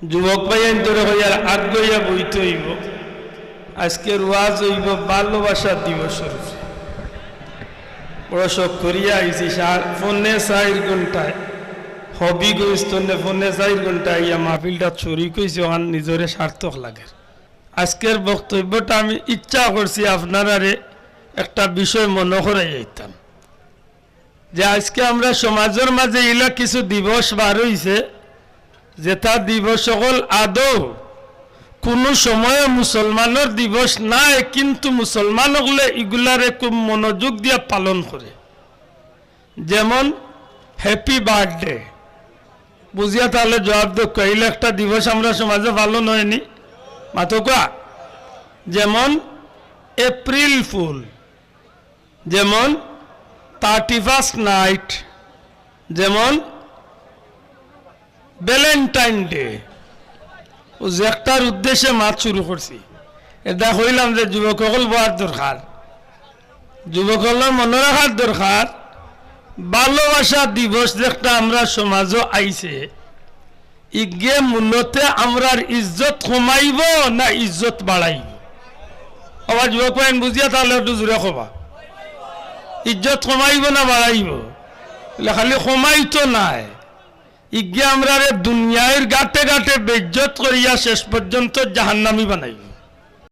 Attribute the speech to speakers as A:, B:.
A: যুবক ভাই ধরে হইয়ার আগ গইয়া বইতে হইব। আজকের ওয়াজ হইব ভালোবাসা দিবসের। বড় শখ করিয়া আইছি ফোনে 4 ঘন্টায় হবিগঞ্জ ফোনে 4 ঘন্টায় ইয়া মাহফিলটা চুরি কইছে ওখান নিজরে সার্থক লাগে। আজকের বক্তব্যটা আমি ইচ্ছা করছি আপনারারে একটা বিষয় মনে করে যাইতাম যে আজকে আমরা সমাজের মাঝে ইলা কিছু দিবস বার হইছে যেটা দিবস সকল আদৌ কোনো সময়ে মুসলমানের দিবস নাই, কিন্তু মুসলমান হলে এগুলারে খুব মনোযোগ দিয়ে পালন করে। যেমন হ্যাপি বার্থডে, বুঝিয়া তাহলে জবাব দো কইলে একটা দিবস আমরা সমাজে পালন হয়নি মাতকা। যেমন এপ্রিল ফুল, যেমন 31st নাইট, যেমন ভ্যালেন্টাইন ডে। ও যে একটার উদ্দেশ্যে মাছ শুরু করছি, এটা হইলাম যে যুবকসকল বলার দরকার, যুবকসকলের মনে রাখার দরকার ভালোবাসা দিবস যেটা আমরা সমাজও আইছে ইগে মূলতে আমরার ইজ্জত কমাইব না ইজ্জত বাড়াইব? আবার যুবক পাইন বুঝিয়া তাহলে একটু জোরে কবা, ইজ্জত কমাইব না বাড়াইব? খালি কমাই তো নাই, ইগে আমরা দুনিয়ার গাটে গাটে বেজ্জত করিয়া শেষ পর্যন্ত জাহান্নামি বানাইব।